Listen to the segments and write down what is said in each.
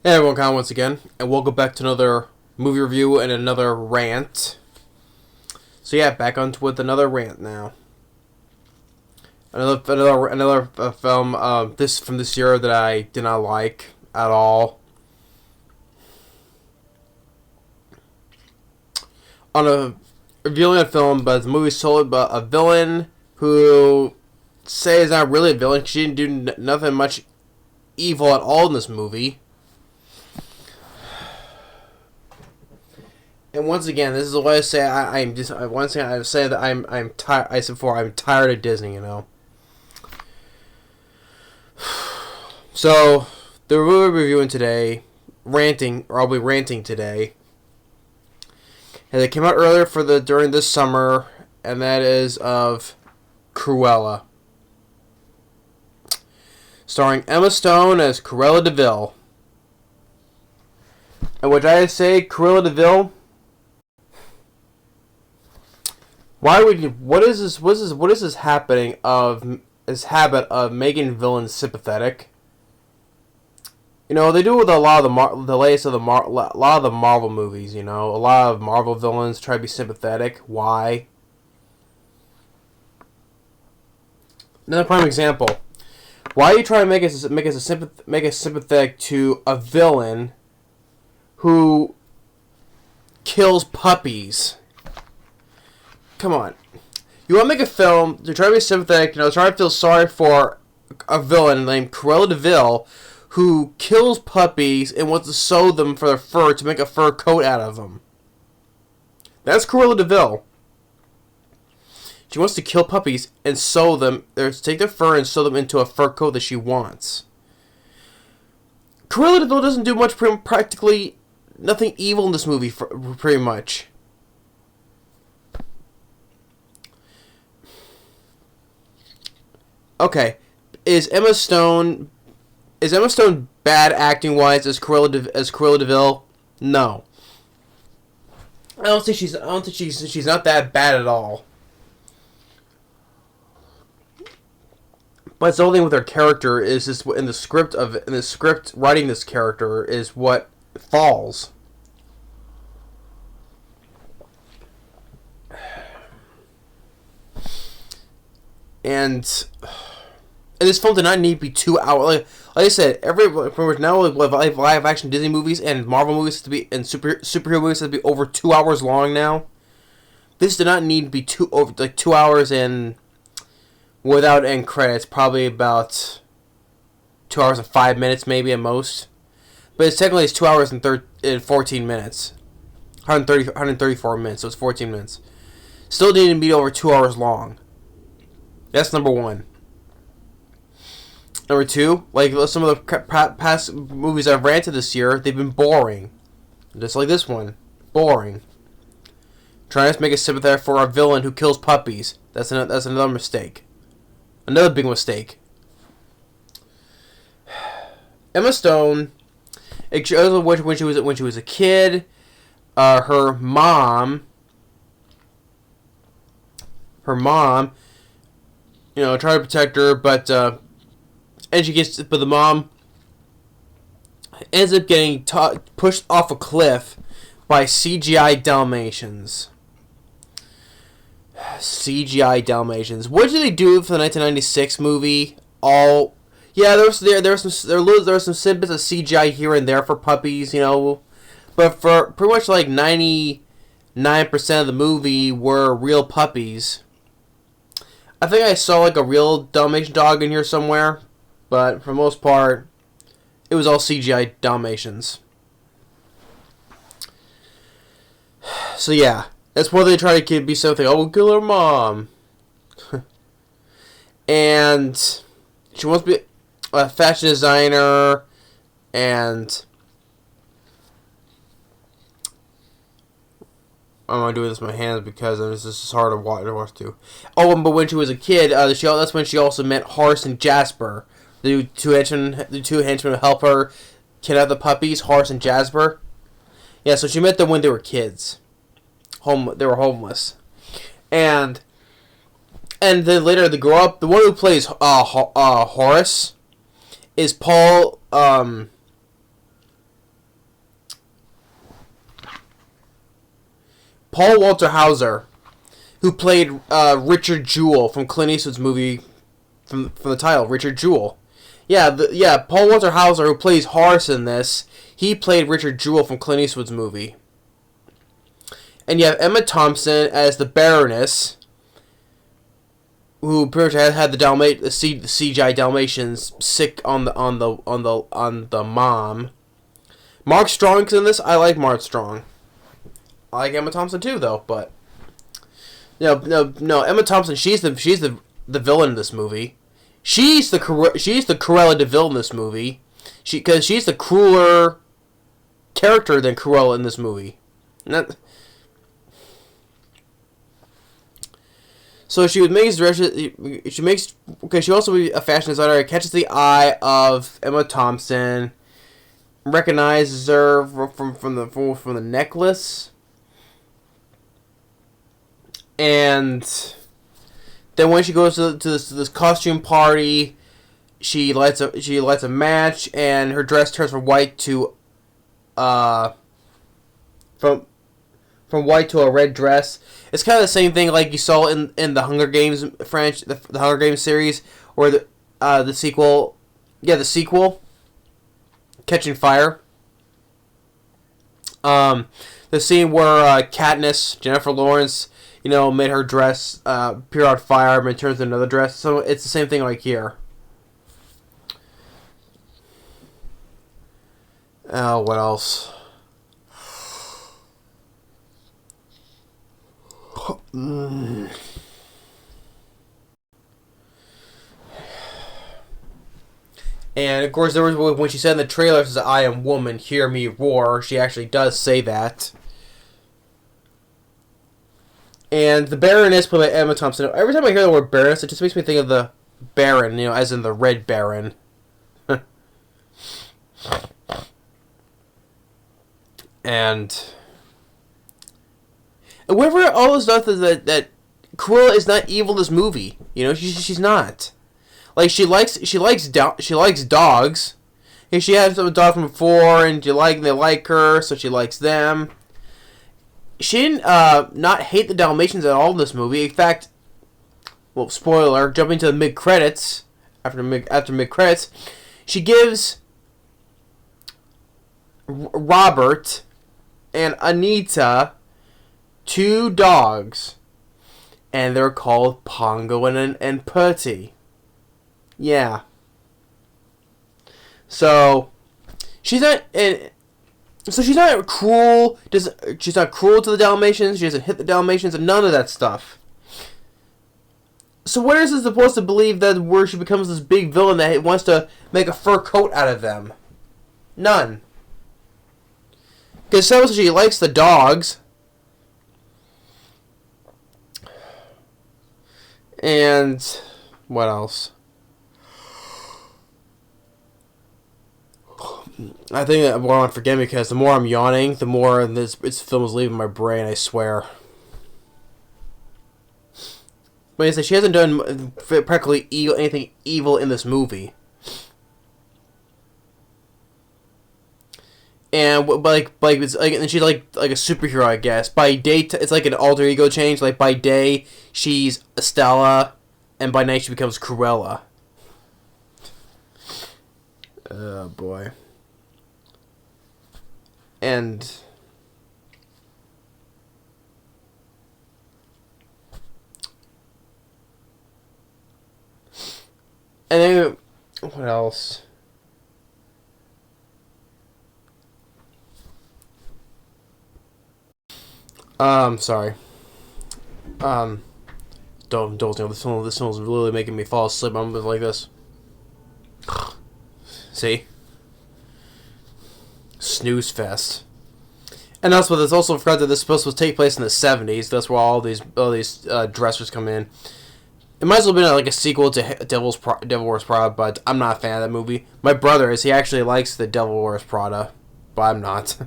Hey everyone, Kyle once again, and welcome back to another movie review and another rant. So yeah, back on with another rant now. Another film this year that I did not like at all. On a reviewing a film, but the movie sold about a villain who say is not really a villain. She didn't do nothing much evil at all in this movie. And once again, this is what I say. I say that I'm tired. I said before, I'm tired of Disney. You know. So the movie we're reviewing today, I'll be ranting today. And it came out earlier during this summer, and that is of Cruella, starring Emma Stone as Cruella de Vil. And what I say, Cruella de Vil. Why would you? What is this? What is this happening of this habit of making villains sympathetic? You know, they do it with a lot of the latest of a lot of the Marvel movies. You know, a lot of Marvel villains try to be sympathetic. Why? Another prime example. Why are you trying to make us sympathetic to a villain who kills puppies? Come on. You want to make a film to try to be sympathetic, you know, try to feel sorry for a villain named Cruella de Vil who kills puppies and wants to sew them for their fur to make a fur coat out of them. That's Cruella de Vil. She wants to kill puppies and sew them, take their fur and sew them into a fur coat that she wants. Cruella de Vil doesn't do much, practically nothing evil in this movie, pretty much. Okay, is Emma Stone bad acting wise as Cruella de Vil? No, I don't think she's not that bad at all. But it's the only thing with her character is this in the script writing this character is what falls. And this film did not need to be 2 hours. Like I said, pretty much now live action Disney movies and Marvel movies and superhero movies have to be over 2 hours long now. This did not need to be 2 hours and without end credits. Probably about 2 hours and 5 minutes, maybe at most. But it's 2 hours and 14 minutes, 134 minutes. So it's 14 minutes. Still didn't be over 2 hours long. That's number one. Number two, like some of the past movies I've ranted this year, they've been boring. Just like this one. Boring. Trying to make a sympathetic for a villain who kills puppies. That's another mistake. Another big mistake. Emma Stone, when she was a kid, her mom, you know, try to protect her, but the mom ends up getting pushed off a cliff by CGI Dalmatians. CGI Dalmatians. What did they do for the 1996 movie? There were some snippets of CGI here and there for puppies, you know, but for pretty much like 99% of the movie were real puppies. I think I saw like a real Dalmatian dog in here somewhere, but for the most part, it was all CGI Dalmatians. So yeah, that's where they try to be something. Oh, we'll kill her mom, and she wants to be a fashion designer, and I'm gonna do this with my hands because this is hard to watch too. Oh, but when she was a kid, that's when she also met Horace and Jasper, the two henchmen who help her kidnap the puppies. Horace and Jasper. Yeah, so she met them when they were kids. They were homeless, and then later they grow up. The one who plays Horace is Paul Paul Walter Hauser, who played Richard Jewell from Clint Eastwood's movie, from the title, Richard Jewell. Yeah, Paul Walter Hauser, who plays Horace in this, he played Richard Jewell from Clint Eastwood's movie. And you have Emma Thompson as the Baroness, who pretty much had the CGI Dalmatians sick on the mom. Mark Strong's in this. I like Mark Strong. I like Emma Thompson too, though. But no. Emma Thompson. She's the villain in this movie. She's the Cruella de Vil in this movie. Because she's the crueler character than Cruella in this movie. So she would make she also be a fashion designer. Catches the eye of Emma Thompson, recognizes her from the necklace, and then when she goes to this costume party, she lights a match, and her dress turns from white to from white to a red dress. It's kind of the same thing like you saw in the Hunger Games the Hunger Games series, or the sequel, Catching Fire. The scene where Katniss, Jennifer Lawrence, made her dress appear on fire and turns into another dress. So it's the same thing like here. Oh, what else? And of course, there was when she said in the trailer, says, "I am woman, hear me roar." She actually does say that. And the Baroness, played by Emma Thompson. Every time I hear the word Baroness, it just makes me think of the Baron, as in the Red Baron. And whatever all this stuff is that Cruella is not evil in this movie. She's not. Like she likes dogs. And she had some dog from before, and they like her, so she likes them. She didn't not hate the Dalmatians at all in this movie. In fact, well, spoiler, jumping to the mid credits, after mid credits, she gives Robert and Anita 2 dogs, and they're called Pongo and Putty. Yeah. So she's not cruel. She's not cruel to the Dalmatians. She doesn't hit the Dalmatians and none of that stuff. So where is this supposed to believe that where she becomes this big villain that wants to make a fur coat out of them? None. Because she likes the dogs. And what else? I think that I want to forget, because the more I'm yawning, the more this film is leaving my brain, I swear. But she hasn't done practically anything evil in this movie. And and she's like a superhero, I guess. By day, it's like an alter ego change. Like by day, she's Estella, and by night she becomes Cruella. Oh boy. And then what else? Sorry. Don't this one is really making me fall asleep. I'm just like this. See? Snooze fest. And also, there's also forgot that this supposed to take place in the 70s. That's where all these dressers come in. It might as well have been like a sequel to Devil Wears Prada, but I'm not a fan of that movie. My brother is. He actually likes the Devil Wears Prada, but I'm not.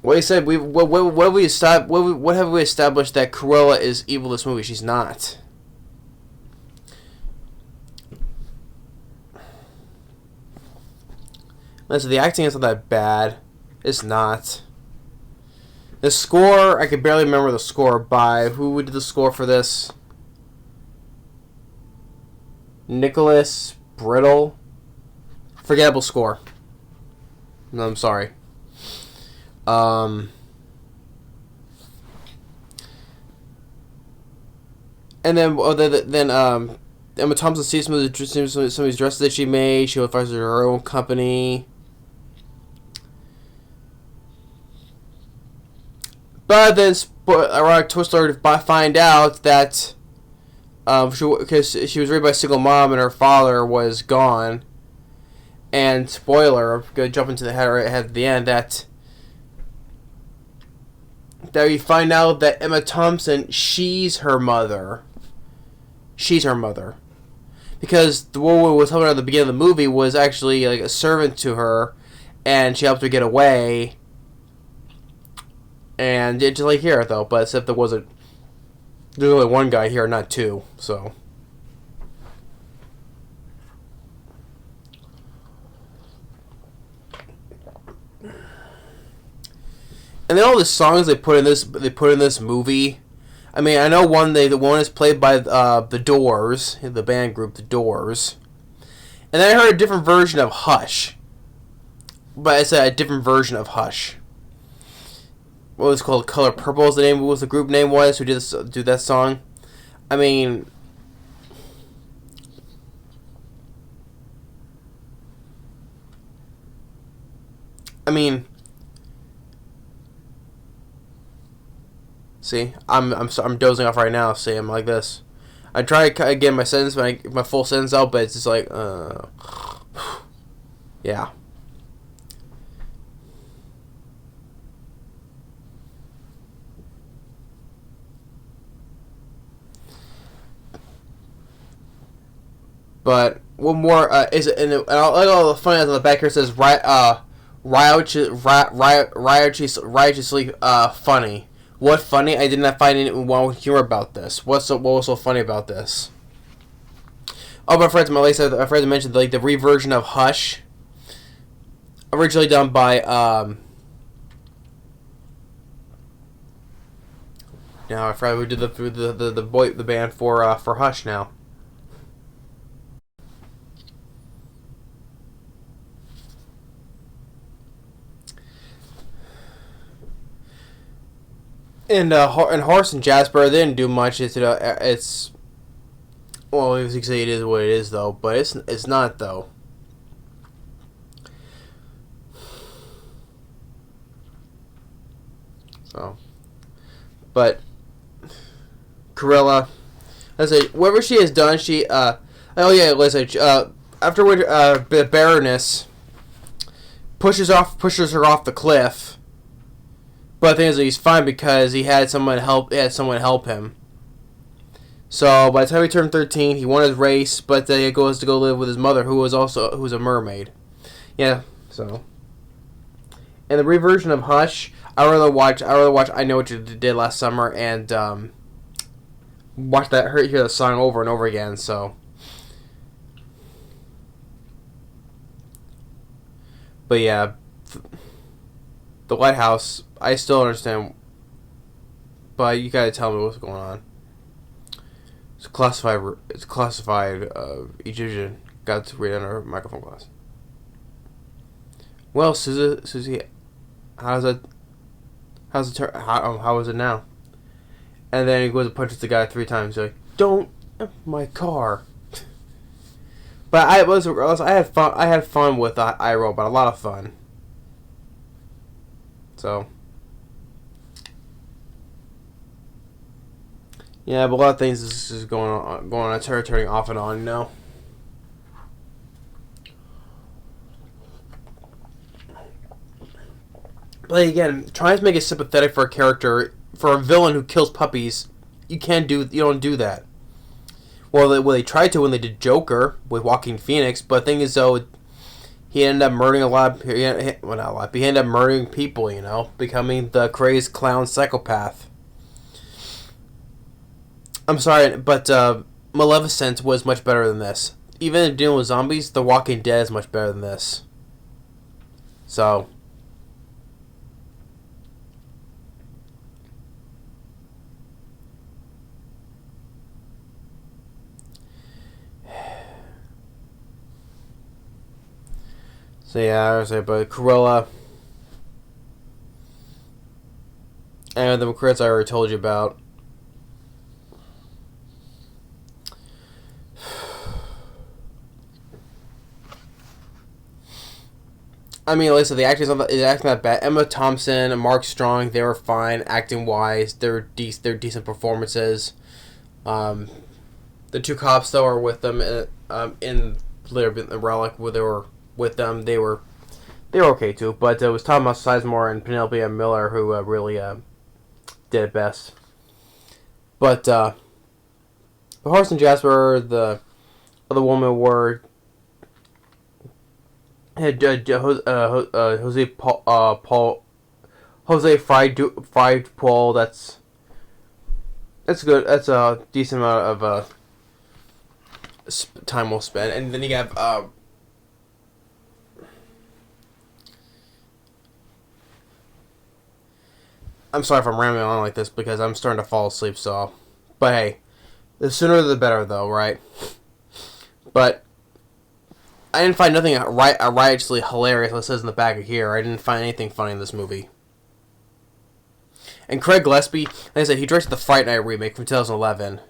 What he said, what have we established that Cruella is evil in this movie? She's not. So the acting isn't that bad. It's not. The score, I can barely remember the score by who did the score for this. Nicholas Brittle. Forgettable score. No, I'm sorry. And then Emma Thompson sees some of these dresses that she made. She finds her own company. But then, ironic twist alert, find out that because she was raised by a single mom and her father was gone. And spoiler, I'm gonna jump into the head right ahead at the end, that we find out that Emma Thompson, she's her mother. She's her mother. Because the woman was helping her at the beginning of the movie was actually like a servant to her, and she helped her get away. And it's just like here though, but except there's only one guy here, not two, so. And then all the songs they put in this movie. I mean, I know the one is played by the Doors, the band group, the Doors. And then I heard a different version of Hush. But it's a different version of Hush. What was it called? Color Purple is the name. What was the group name was who did that song? I mean, see, I'm dozing off right now. See, I'm like this. I try to get my sentence, my full sentence out, but it's just like, yeah. But one more is it? And all the funny on the back here says riotously funny. What funny? I did not find anyone with humor about this. What was so funny about this? Oh, my friends mentioned like the reversion of Hush, originally done by now I forgot who did the band for Hush now. And Horace and Jasper, they didn't do much. It's well, you can say it is what it is though, but it's not though. So, but Cruella, let's say whatever she has done, she afterward the Baroness pushes her off the cliff. But the thing is, he's fine because he had someone help him. So by the time he turned 13, he won his race, but then he goes to go live with his mother, who's a mermaid. Yeah. So, and the reversion of Hush, I rather watch I Know What You Did Last Summer and hear the song over and over again. So, but yeah, the White House. I still understand, but you gotta tell me what's going on. It's classified. Egyptian got to read under microphone glass. Well, Susie, how is it now? And then he goes and punches the guy 3 times. He's like, "Don't my car." But I had fun. I had fun with iRobot. A lot of fun. So. Yeah, but a lot of things is going on, turning off and on, you know. But again, trying to make it sympathetic for a character, for a villain who kills puppies, you don't do that. Well, they tried to when they did Joker with Joaquin Phoenix, but the thing is though, he ended up murdering he ended up murdering people, you know, becoming the crazed clown psychopath. I'm sorry, but Maleficent was much better than this. Even dealing with zombies, The Walking Dead is much better than this. So, So yeah, I was say, but Cruella and the McCrits I already told you about. I mean, like I said, the acting's not bad. Emma Thompson and Mark Strong, they were fine acting wise. They're decent performances. The two cops though are with them in the Relic where they were with them. They were okay too, but it was Thomas Sizemore and Penelope Miller who really did it best. But Horst and Jasper, the other woman were. Jose Fried Paul. That's good. That's a decent amount of time we'll spend, and then you have I'm sorry if I'm rambling on like this because I'm starting to fall asleep. So, but hey, the sooner the better, though, right? But I didn't find nothing outrageously hilarious. It says in the back of here, I didn't find anything funny in this movie. And Craig Gillespie, like I said, he directed the Fright Night remake from 2011.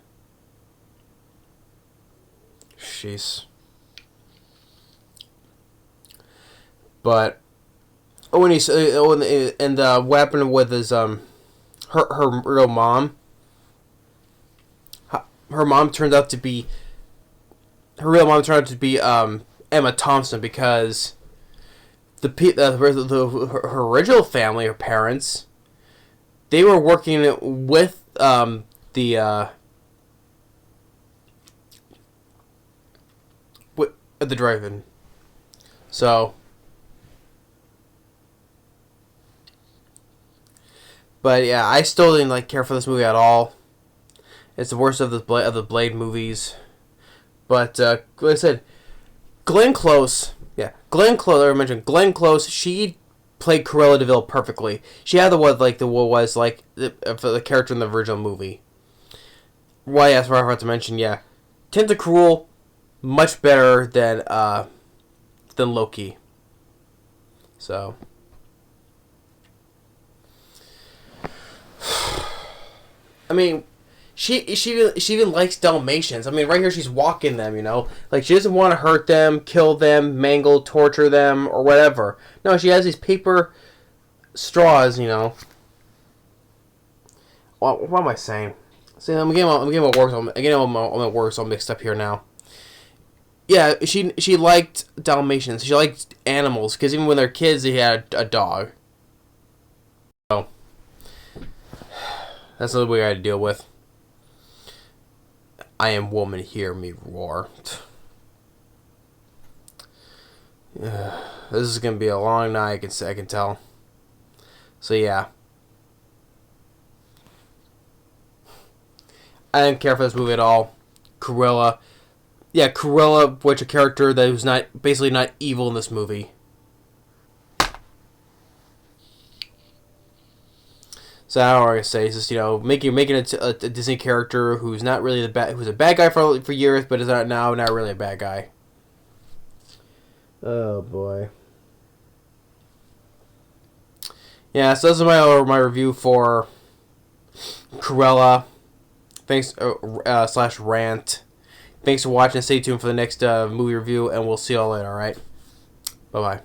Jeez. But when he's and what happened with his her real mom. Her mom turned out to be. Her real mom turned out to be Emma Thompson because her original family, her parents, they were working with the at the drive-in. So, but yeah, I still didn't care for this movie at all. It's the worst of the Blade movies. But like I said, Glenn Close, I already mentioned Glenn Close. She played Cruella DeVille perfectly. She had the character in the original movie. Well, yes, I forgot to mention. Yeah, Tentacruel, much better than Loki. So, I mean. She even likes Dalmatians. I mean, right here she's walking them, Like, she doesn't want to hurt them, kill them, mangle, torture them, or whatever. No, she has these paper straws, What am I saying? See, I'm getting my words all mixed up here now. Yeah, she liked Dalmatians. She liked animals, because even when they're kids, they had a dog. So, that's the way I had to deal with. I am woman, hear me roar. This is gonna be a long night. I can tell. So yeah, I didn't care for this movie at all. Cruella, which a character that was basically not evil in this movie. So I don't know what I say. It's just making a Disney character who's not really who's a bad guy for years, but is not really a bad guy. Oh boy. Yeah, so this is my review for Cruella. Thanks / rant. Thanks for watching. Stay tuned for the next movie review, and we'll see y'all later. All right. Bye bye.